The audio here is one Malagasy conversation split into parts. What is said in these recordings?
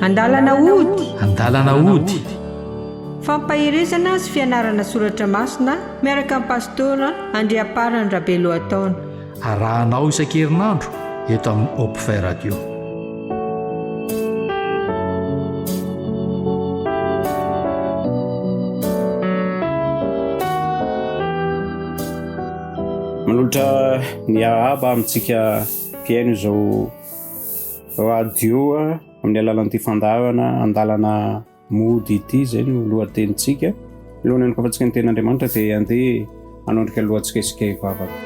An-dalana Hody. An-dalana Hody. Fampahirizana sy fianarana soratra masina miaraka amin'ny Pasteur Andriamparany Rabelohataona. Arahanao isan-kerinandro eto amin'ny Opfay Radio. Manolotra ny ahaba amintsika mpiaino izao radio amin'ny alalan'ity fandavana An-dalana Hody ity izay no lohatenintsika. Lohany ny kofantsika ny ten'Andriamanitra dia andeha hanondrika lohantsika isika hivavaka.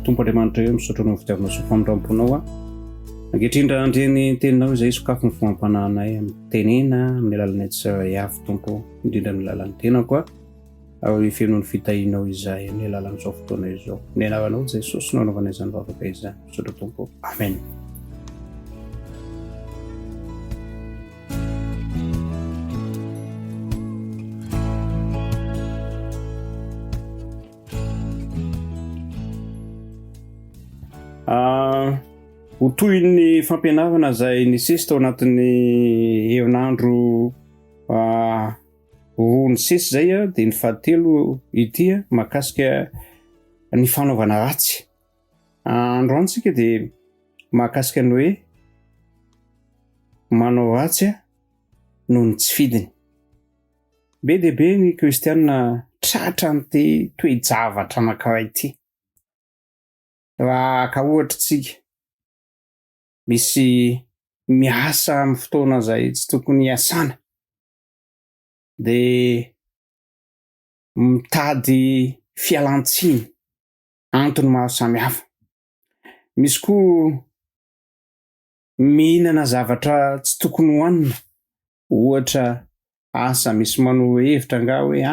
Tompo Andriamanitra eo misaotra anao fitiavana sy famindramponao ankehitrindra andreny teninao izay sokafo ny fomam-pananay amin'ny tenena amin'ny alalan'ny tsirairay avy Tompo, indrindra amin'ny alalan'ny tena koa ao ifenony fitahinao izay amin'ny alalan'izao fotoana izao. Ny anavanao Jesosy no anaovana izany vavaka izany. Misaotra Tompo. Amen. Ho toy ny fampianarana izay nisesy tao anatin'ny herinandro roa nisesy izay dia ny fahatelo ity mahakasika ny fanaovana ratsy. Androany tsika dia mahakasika ny hoe manao ratsy noho ny tsy fidiny. Be dia be ny kristianina tratra n'ity toe-javatra anankiray ity. Raha ka ohatra tsika misy miasa amin'ny fotoana izay tsy tokony hiasana dia mitady fialan-tsiny antony maro samihafa. Misy koa mihinana zavatra tsy tokony hohanina, ohatra asa misy manao hevitra nga hoe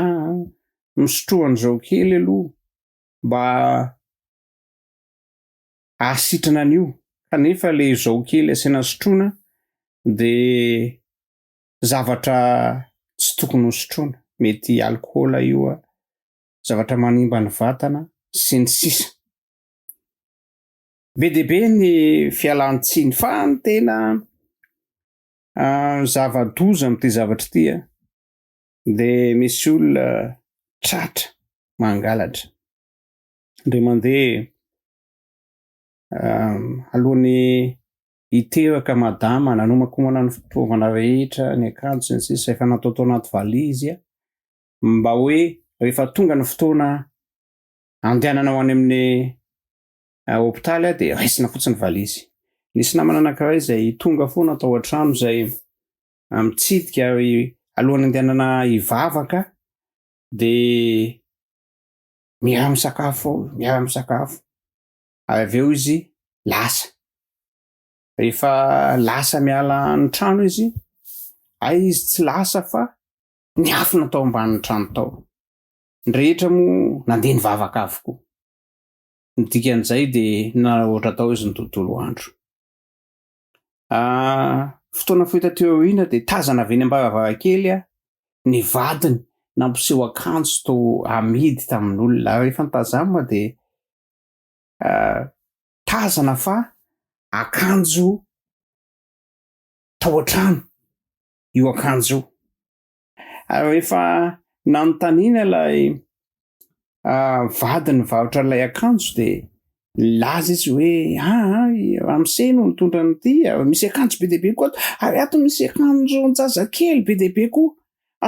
misotrohan'izao kely aloha mba ahasitrana an'io, kanefa ilay izao kely asiana sotroina dia zavatra tsy tokony ho sotroina, mety alkôla io, zavatra manimba ny vatana sy ny sisa. Be dia be ny fialan-tsiny fa ny tena zava-doza amin'ity zavatra ity dia misy olona tratra mangalatra dia mandeha alohan'ny hiteraka madama nanomakomana ny fitaovana rehetra, ny akanjo sy ny sisa efa natao tao anaty valizy mba hoe rehefa tonga ny fotoana andehanana ho any amin'ny hôpitaly dia raisina fotsiny valizy. Nisy namana anankiray izay tonga foana tao an-trano izay mitsidika ary alohan'ny andehanana hivavaka dia miara-misakafo ary avy eo izy lasa. Rehefa lasa miala ny trano izy tsy lasa fa ny afo natao ambanin'ny trano tao. Ny rehetra moa nandeha nivavaka avokoa. Ny dikan'izay dia nahoatra tao izy ny tontolo andro. Fotoana fohita teo aoriana dia tazana avy eny am-baravarakely ny vadiny nampiseho akanjo tao amidy tamin'olona. Rehefa nitazama dia tazana fa akanjo tao an-trano io akanjo. Ary rehefa nanontaniana ilay vadiny varotra ilay akanjo dia laza izy hoe amseno nitondra n'ity, misy akanjo be dia be koa ary ato misy akanjo an-jazakely be dia be koa,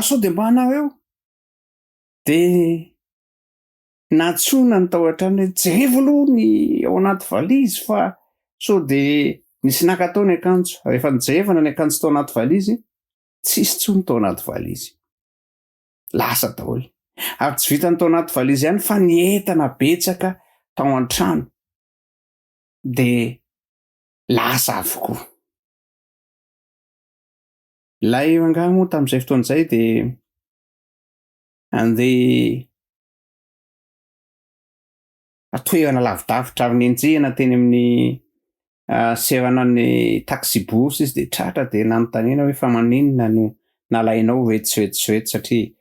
sao dia mba anareo. Dia natsona ny tao an-trano hoe jerevo aloha ny ao anaty valizy fa sao dia nisy nakatao ny akanjo. Rehefa nijerevana ny akanjo tao anaty valizy, tsisy tsony tao anaty valizy, lasa daholo. Ary tsy vita ny tao anaty valizy ihany fa ny entana betsaka tao an-trano dia lasa avokoa. Ilay rangahy moa tamin'izay fotoana izay dia andeha atoerana lavidavitra ary nenjehana teny amin'ny serana ny taxi bourse izy dia tratra dia nanontaniana hoe fa maninona no nalainao retsiretsy satria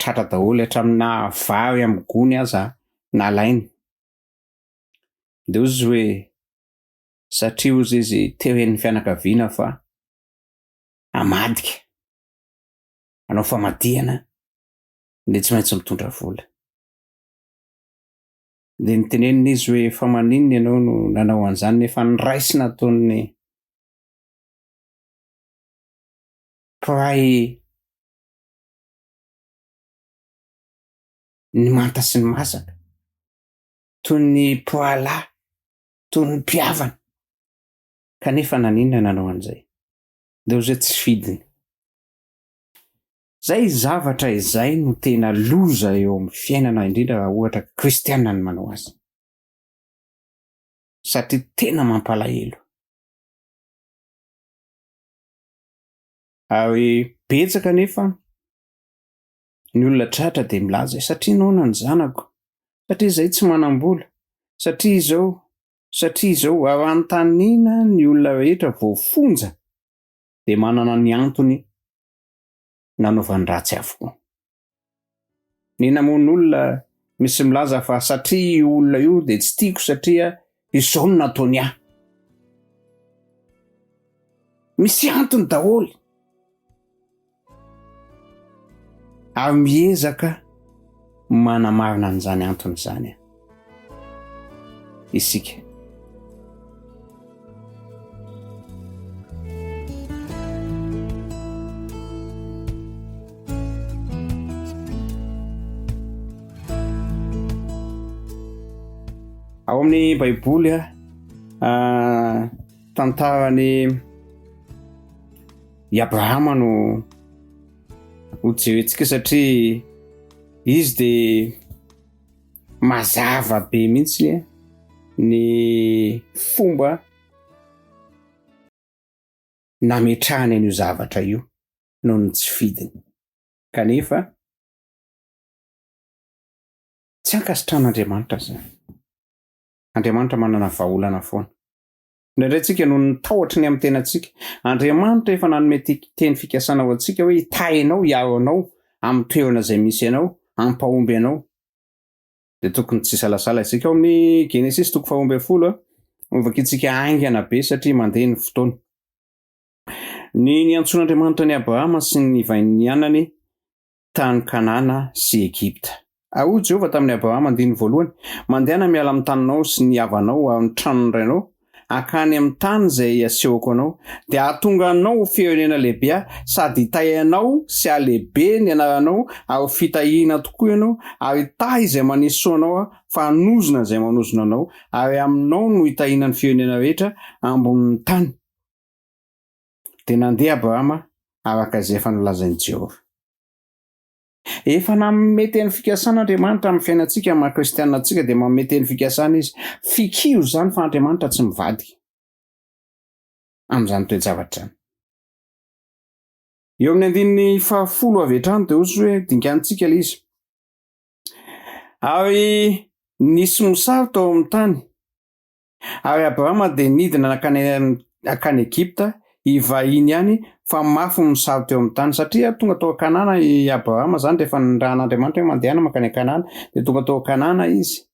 tratra daholo hatramina vary amin'ny gony aza nalainy. De ozy hoe satria ozy izy teo hen'ny fianakaviana fa amadika, anao famadihana de tsy maintsy mitondra vola. De nitenenina izy hoe fa maninona ianao no nanao an'izany nefa niraisina ataon'ny mpiray ny manta sy ny masaka, toy ny poalahy, toy ny mpiavana, kanefa naninona nanao an'izay? De ozy tsy fidiny. Zay zavatra izay no tena loza eo amin'ny fiainana, indrindra raha ohatra kristianina ny manao azy, satria tena mampalahelo. Ary betsaka nefa ny olona tratra de milaza satria naona ny zanako, satria izay tsy manam-bola, satria izao ary antanina ny olona rehetra voafonja de manana ny antony nanaovany ratsy avokoa. Ny namoan'olona misy milaza fa satria io olona io de tsy tiako satria izao no nataony ahy. Misy antony daholo. Ary miezaka manamarina an'izany antony izany isika. Ao amin'ny Baiboly tantarany Abrahama no hojerentsika satria izy de mazava be mihitsy ny fomba nametrahany an'io zavatra io noho ny tsy fidiny. Kanefa tsy ankasitran'Andriamanitra zany. Andriamanitra manana vahaolana foana. Indraindray tsika no nitahotra ny amin'ny tenantsika. Andriamanitra efa nanome teny fikasana ho antsika hoe itahinao, iaro anao amin'ny toerana izay misy anao, ampahomby anao. De tokony tsy salasala isika. Ao amin'ny Genesis 20, ovakitsika aingana be satria mandeha ny fotoana. Ny antson'Andriamanitra ny Abrahama sy ny vain'ny tany Kanana sy Egypta. Ao Jehova tamin'ny Abrahama andiny voalohany, mandehana miala amin'ny taninao sy ny havanao ary ny tranony rainao, akany amin'ny tany izay asehoko anao, de ahatonga anao ho firenena lehibe sady hitahinao sy halehibe ny anaranao ary fitahiana tokoa ianao, ary tahy izay manisy anao fa hanozona izay manozona anao, ary aminao no hitahiana ny firenena rehetra ambonin'ny tany. De nandeha Abrahama araka izay efa nolazain'i Jehova. Efa nanome teny fikasana Andriamanitra amin'ny fiainantsika, amin'ny kristianantsika de manome teny fikasana izy. Fikio zany fa Andriamanitra tsy mivadika amin'izany toe-javatra zany. Eo amin'ny andininy 10 avy hatrany de ozy hoe dingantsika le izy. Ary nisy mosary tao amin'ny tany, ary Abrahama de nidina nakany Egypta hivahiny ihany, fa mafy ny mosary teo amin'ny tany satria tonga tao Kanana i Abrahama zany rehefa nirahan'Andriamanitra hoe mandehana makany Kanana, de tonga tao Kanana izy.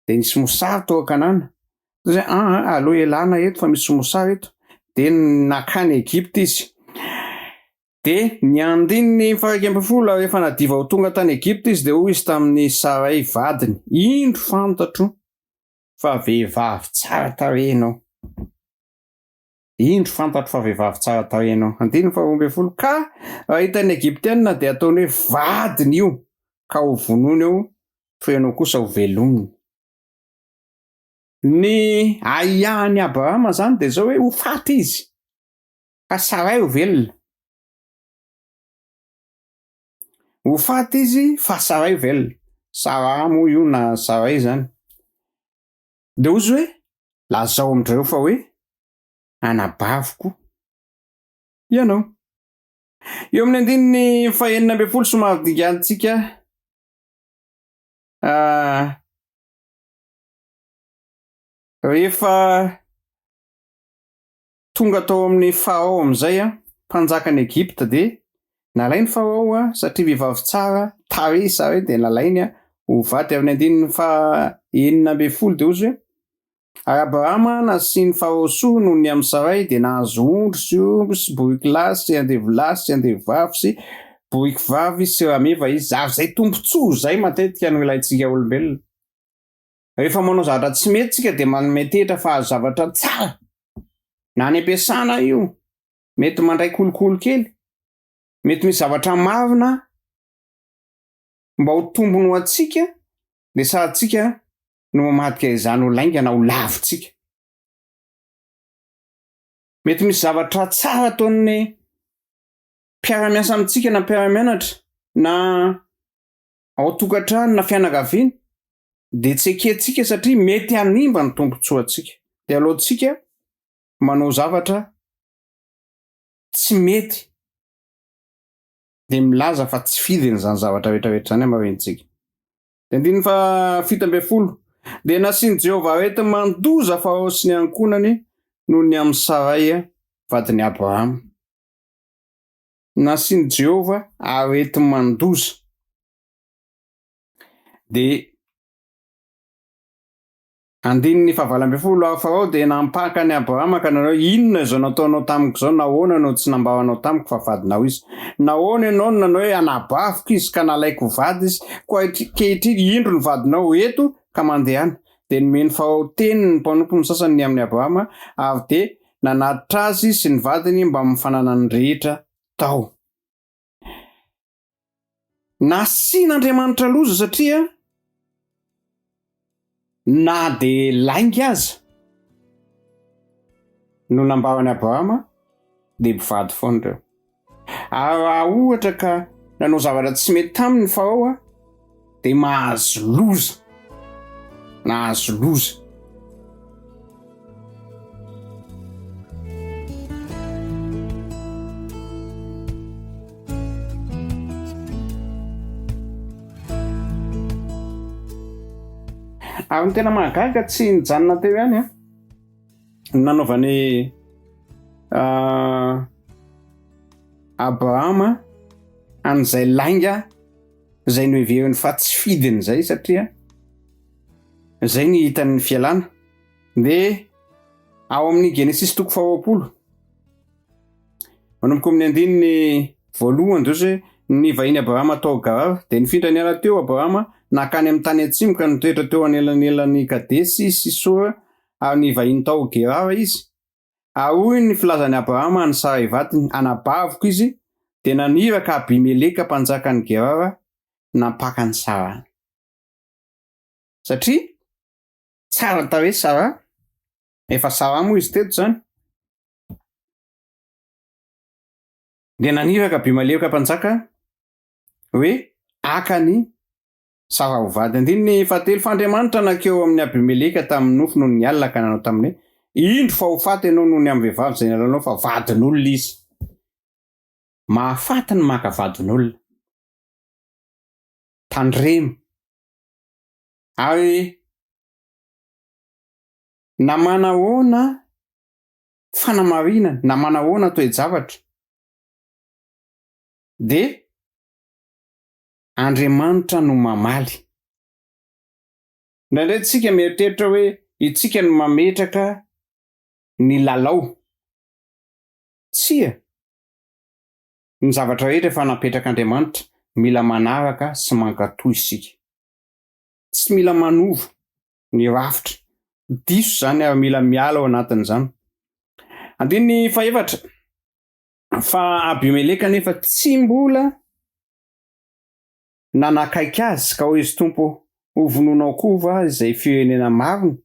De nisy mosary tao Kanana. Zay aloha elana eto fa misy mosary eto. De nakany Egypta izy. De ny andininy 11 rehefa nadiva ho tonga tany Egypta izy de hoy izy tamin'ny Sarai vadiny, indro fantatro fa vehivavy tsara tarehy ianao. Indro fantatro fa vehivavy tsara tarehy ianao. Andininy 12 ka raha hitan'ny Egyptianina de ataony hoe vadiny io, ka ho vonony eo fa ianao kosa ho velominy. Ny aiahan'ny Abrahama zany de zao hoe ho faty izy, ka Sarai ho velona. Ho faty izy fa Sarai ho velona. Sara moa io na Sarai zany. De ozy hoe lazao amindreo fa hoe anabaviko ianao. Eo amin'ny andininy 19 somary dingantsika rehefa tonga tao amin'ny Farao amin'izay mpanjakan'ny Egypta, de nalainy Farao satria vehivavy tsara tarisa hoe de nalainy ho vady amin'ny 9 de ozy hoe Abrahama nasiany Farao soa noho ny amin'ny Saray de nahazo ondry sy omby sy boriky lahy sy andevy lahy sy andevy vavy sy boriky vavy sy rameva izy ary zay tombontsoa zay matetika no ilayntsika olombelona. Rehefa manao zavatra tsy mety tsika de metehitra fa azo zavatra tsara. Na any am-piasana io, mety mandray kolokolo kely, mety misy zavatra marina mba ho tombony ho antsika de sahatsika no mamadika izany ho laingana ho lavitsika. Mety misy zavatra tsara ataon'ny mpiara-miasa amintsika na mpiara-mianatra na ao tokantrano na fianakaviana de tsy ekentsika satria mety hanimba ny tombontsoa antsika. De alohantsika manao zavatra tsy mety de milaza fa tsy fidiny zany zavatra rehetrarehetra zany amarentsika. De 17 de nasiany Jehovah arety mandoza Farao sy ny ankonany noho ny amin'ny Saray vadiny Abrahama. Nasiany Jehovah arety mandoza. De 19 Farao de nampaka ny Abrahama ka nanao inona izao nataonao tamiko zao, nahoana no tsy nambaranao tamiko fa vadinao izy, nahoana ianao no nanao hoe anabaviko izy ka nalaiko vady izy, koa kehitriny indro ny vadinao eto ka mandehana. De nomeny Farao teny ny mpanompo sasany ny amin'ny Abrahama ary de nanatitra azy sy ny vadiny mba mifanana ny rehetra tao. Nasian'Andriamanitra loza satria na de laingy aza no nambarany Abrahama de mivady foana reo. Ary raha ohatra ka nanao zavatra tsy mety taminy Farao de mahazo loza. Nahazo loza. Ary ny tena mahagaga tsy nijanona teo ihany nanaovany Abrahama an'izay lainga zay noheveriny fa tsy fidiny zay satria zay ny hitany fialana. De ao amin'ny Genesis 20 manomboka amin'ny 1 de hoe ny vahiny Abrahama tao Garara de nifindra niala teo Abrahama nakany amin'ny tany atsimo ka nitoetra teo anelanelan'ny Kadesy sy Sora ary ny vahiny tao Gerara izy. Ary hoy ny filazany Abrahama ny Saray vadiny anabaviko izy de naniraka Abimeleka mpanjakan'ny Gerara nampaka ny Sara. Satria tsara tarehy Sara, efa Sara moa izy teto zany. De naniraka Abimeleka mpanjaka hoe akany Sara ho vady. 17 f'Andriamanitra nakeo amin'ny Abimeleka tamin'ny nofo noho ny alina ka nanao taminy indro fa ho faty ianao noho ny amin'ny vehivavy zay nalanao fa vadin'olona izy. Mahafaty ny maka vadin'olona. Tandremo. Ary na manahoana fanamarinana, na manahoana toe-javatra de Andriamanitra no mamaly. Ndraindray tsika mieritreritra hoe itsika no mametraka ny lalao. Tsia. Ny zavatra rehetra efa napetraka Andriamanitra mila manaraka sy mankatoy isika. Tsy mila manova ny rafitra. Diso zany ary mila miala ao anatin'izany. 14 fa Abimeleka nefa tsy mbola nanakaiky azy ka ho izy tompo hovononao koa izay firenena marina.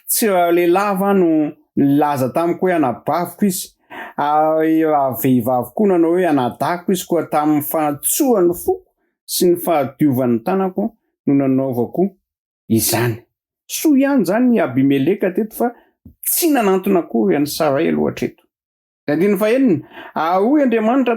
Tsy raha lehilahy va no laza tamiko hoe anabaviko izy ary vehivavy koa nanao hoe anadako izy koa tamin'ny fahatsoan'ny foko sy ny fahadiovan'ny tanako no nanaovako izany. Soa ihany zany ny Abimeleka teto fa tsy nanantona akory any Saray aloha hatreto. 15 ahoy Andriamanitra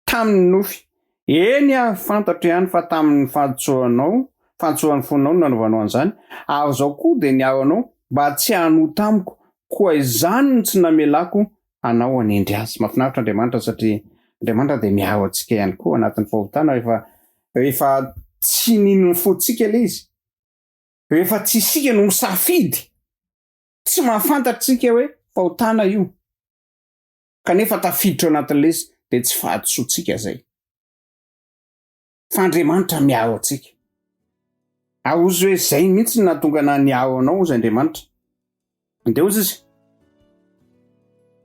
tamin'ny nofy eny fantatro ihany fa tamin'ny fahatsoan'ny fonao no nanaovanao an'izany ary zao koa de niaranao mba tsy hanohy tamiko koa izany no tsy namelako anao anendry azy. Mahafinaritra Andriamanitra satria Andriamanitra dia miao antsika ihany koa anatin'ny fahotana rehefa tsy ninony fotsika ilay izy, rehefa tsy isika no misafidy, tsy mahafantatritsika hoe fahotana io, kanefa tafiditra anatin'ilay izy dia tsy fahadosoantsika zay. Fa Andriamanitra miao antsika. Ozy hoe zay mihitsy nahatonga na niao anao ozy Andriamanitra. Dia ozy izy.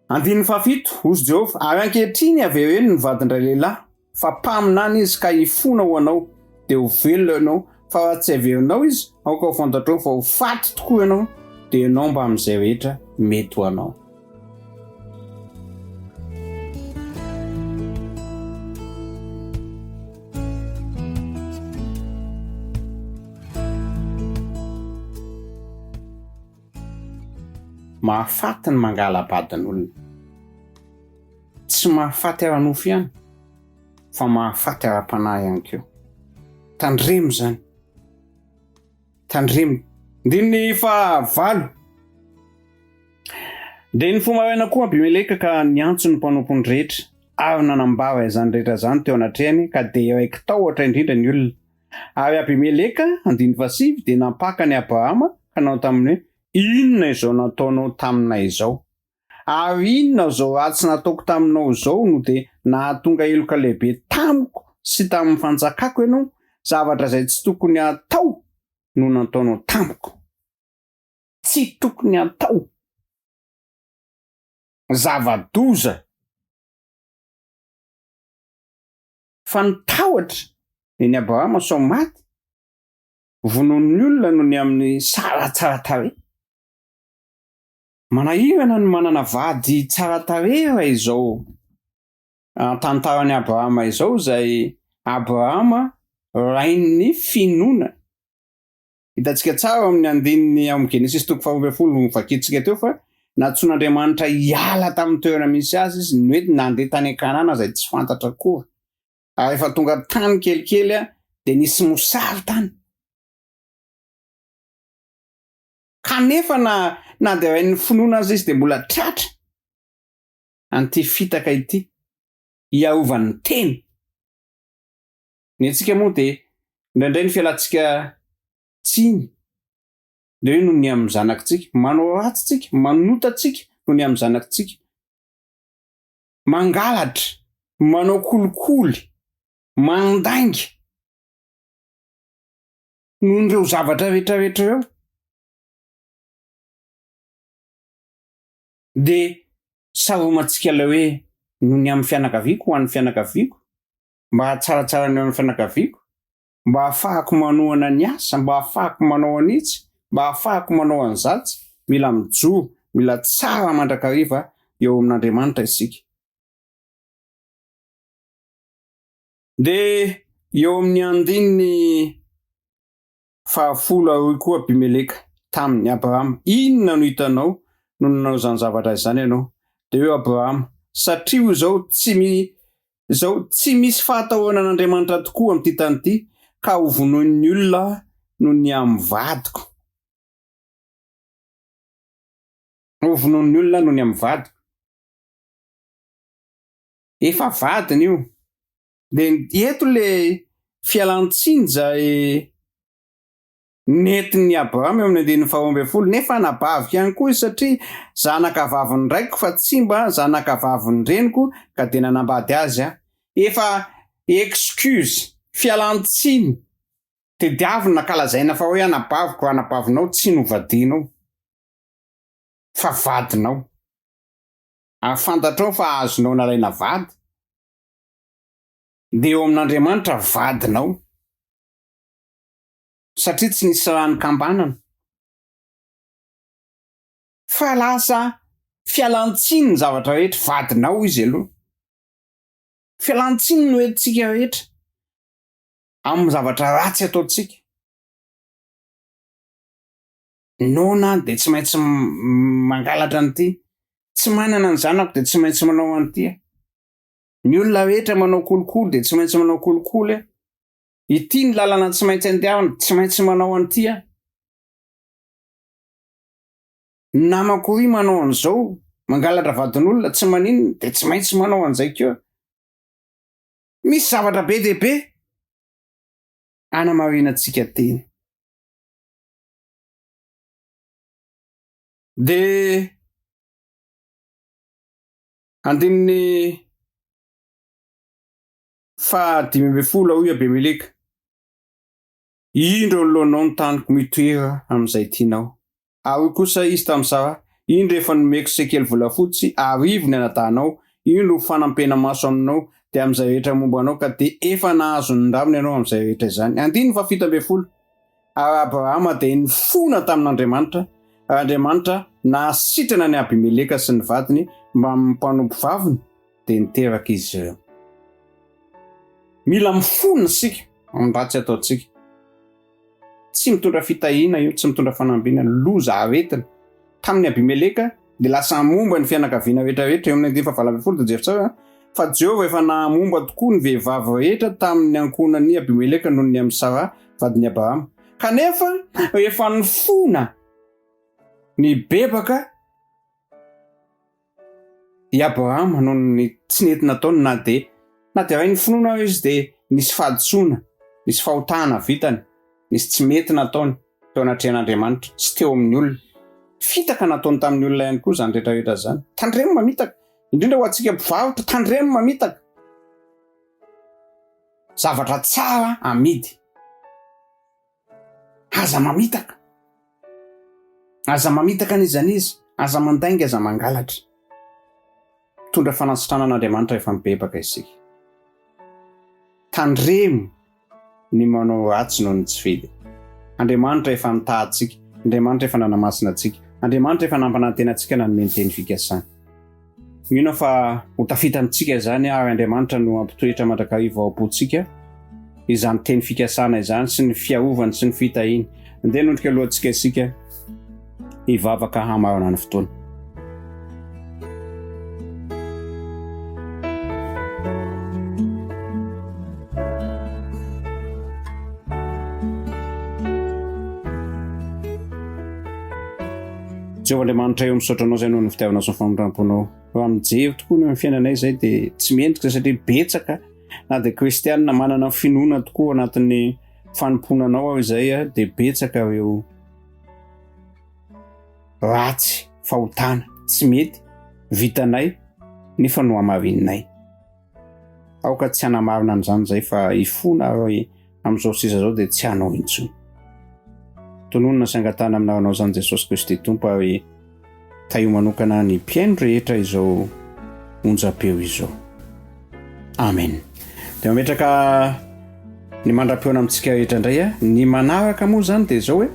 7 ozy Jehova, ary ankehitriny avereny ny vadindray lehilahy, fa mpaminany izy ka hifona ho anao, dia ho velona ianao, fa raha tsy averinao izy, aoka ho fantatrao fa ho faty tokoa ianao, dia ianao mba amin'izay rehetra mety ho anao. Mahafaty ny mangalabadin'olona. Tsy mahafaty ara-nofo ihany, fa mahafaty ara-panahy ihany koa. Tandremo zany. Tandremo. Ndiny 9. Dia ny fomaraina koa Abimeleka ka niantso ny mpanompony rehetra, ary nanambara izany rehetra zany teo anatrehany, ka dia raiky tahotra indrindra ny olona. Ary Abimeleka 7 dia napaka ny Abrahama ka nanao taminy hoe, inona izao nataonao taminay izao? Ary inona izao ratsy nataoko taminao izao no dia nahatonga eloka lehibe tamiko sy tamin'ny fanjakako ianao? Zavatra izay tsy tokony atao no nataonao tamiko. Tsy tokony atao. Zava-doza. Fa nitahotra ny Abrahama sao maty, vonon'ny olona no ny amin'ny tsaratsara tarehy. Manahirana ny manana vady tsara tarehy raha izao tantaran'ny Abrahama izao, izay Abrahama rain'ny finoana. Hitantsika tsara amin'ny andininy amin'ny Genesis 12 vakitsika teo fa natsoan'Andriamanitra hiala tamin'ny toerana misy azy izy, ny hoe nandeha tany Kanana izay tsy fantatra koa. Ary rehefa tonga tany kelikely dia nisy mosary tany. Kanefa na dia rain'ny finoana azy izy dia mbola tratra an'ity fitaka ity, hiarovany teny. Ny antsika moa dia indraindray ny fialantsika tsiny, dia hoe no ny amin'ny zanakitsika, manao ratsitsika, manotatsika no ny amin'ny zanakitsika, mangalatra, manao kolikoly, mandainga noho ireo zavatra rehetrarehetra ireo. Dia saromantsika ilay hoe no ny amin'ny fianakaviako ho an'ny fianakaviako, mba hatsaratsara ny amin'ny fianakaviako, mba hahafahako manohana ny asa, mba hahafahako manao anitsy, mba hahafahako manao an'izatsy, mila mijoro, mila tsara mandrakariva eo amin'Andriamanitra isika. Dia eo amin'ny andininy 10 koa Abimeleka tamin'ny Abrahama, inona no hitanao no nanao izany zavatra izany ianao? Dia eo Abrahama, satria izao tsy misy fahatahoana an'Andriamanitra tokoa amin'ity tany ity, ka ho vonoin'ny olona no ny amin'ny vadiko. Ho vonoin'ny olona no ny amin'ny vadiko. Efa vadiny io. Dia eto ilay fialan-tsiny izay nentin'ny Abrahama eo amin'ny andininy 12, nefa nabavika ihany koa izy satria zanakavaviny raiko fa tsy mba zanakavaviny reniko ka dia nanambady azy. Efa excuse, fialan-tsiny, tediavina nakalazaina fa hoe anabaviko, anabavinao tsy novadianao, fa vadinao. Fantatrao fa azonao nalaina vady. Dia eo amin'Andriamanitra vadinao, satria tsy nisy rano kambanana. Fa lasa fialan-tsiny ny zavatra rehetra, vadinao izy aloha. Fialan-tsiny no entintsika rehetra amin'ny zavatra ratsy ataontsika. Nona dia tsy maintsy mangalatra an'ity, tsy manana ny zanako dia tsy maintsy manao an'ity. Ny olona rehetra manao kolikoly dia tsy maintsy manao kolikoly. Ity ny lalana tsy maintsy andehavana, tsy maintsy manao an'ity. Namako ry manao an'izao, mangalatra vadin'olona tsy maninona dia tsy maintsy manao an'izay koa. misy zavatra be dehibe anamarinantsika teny. De andininy 15 hoy Abemeleka, indro nylohanao ny taniko mitoera amin'izay tianao. Ary kosa izy tamin'izava, indro efa nomeko sekely volafotsy arivo ny anatanao, indro fanampena maso aminao de amin'izay rehetra momba anao ka de efa nahazo ny ndramony ianao amin'izay rehetra izany. Andiny 17. Ary Abrahama de nifona tamin'Andriamanitra. Andriamanitra nahasitrana ny Abemeleka sy ny vadiny mba mimpanompo vaviny de niteraka izy ireo. Mila mifona sika amin'ny ratsy ataontsika. Tsy mitondra fitahiana io, tsy mitondra fanambina, loza aretina. Tamin'ny Abemeleka de lasa momba ny fianakaviana rehetrarehetra eo amin'ny 20 de jery tsara fa Jehovah efa nahamomba tokoa ny vehivavy rehetra tamin'ny ankonan'ny Abemeleka noho ny amin'ny Sara vadiny Abrahama. Kanefa efa nifona ny bebaka i Abrahama noho ny tsy nentina taony na de ray ny finoana izy de nisy fahaditsona, nisy fahotana vitany, nisy tsy mety nataony teo anatrehan'Andriamanitra sy teo amin'ny olona. Fitaka nataony tamin'ny olona ihany koa zany rehetrarehetra zany. Tandremo mamitaka, indrindra ho antsika mpivarotra, tandremo mamitaka. Zavatra tsara amidy. Aza mamitaka. Aza mamitaka n'izanizy, aza mandainga, aza mangalatra. Tondra fanasitrana an'Andriamanitra efa mibebaka isika. Tandremo ny manao ratsy noho ny tsy fedy. Andriamanitra efa nitahantsika, Andriamanitra efa nanamasina antsika, Andriamanitra efa nampanantena antsika nanome ny teny fikasana. Mino fa ho tafita amintsika izany ary Andriamanitra no ampitoetra mandrakariva ao am-pontsika izany teny fikasana izany sy ny fiarovany sy ny fitahiany. Andeha nondrika alohantsika isika hivavaka hamarana ny fotoana. Jehovah Andriamanitra eo misaotra anao izay noho ny fitiavanao sy ny famoram-ponao. Raha mijery tokoa ny fiainanay izay dia tsy mendrika satria betsaka na dia kristianina manana finoana tokoa anatin'ny fanomponanao aho izay dia betsaka ireo ratsy, fahotana, tsy mety, vitanay nefa no hamarinay. Aoka tsy hanamarina an'izany izay fa hifona amin'izao sisa izao dia tsy hanao intsony. Tononona sy angatana aminao zany Jesosy Kristy Tompo ary taio manokana ny mpiaino rehetra izao onjam-peo izao. Amen. Dia mametraka ny mandram-peona amintsika rehetra indray ny manaraka moa zany dia izao hoe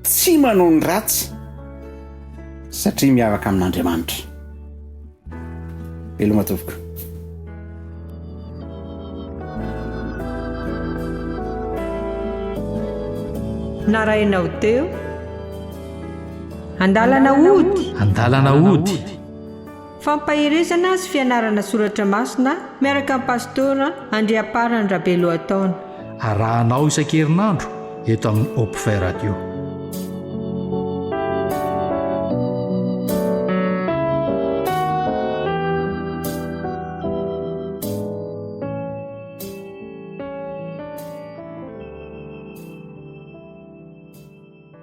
tsy manao ny ratsy satria miaraka amin'Andriamanitra. Elo matoboko. Narainao teo An-dalana Hody. An-dalana Hody. Fampahirizana sy fianarana soratra masina miaraka amin'ny Pasteur Andriamparany Rabelohataona. Arahanao isan-kerinandro eto amin'ny Hope Radio.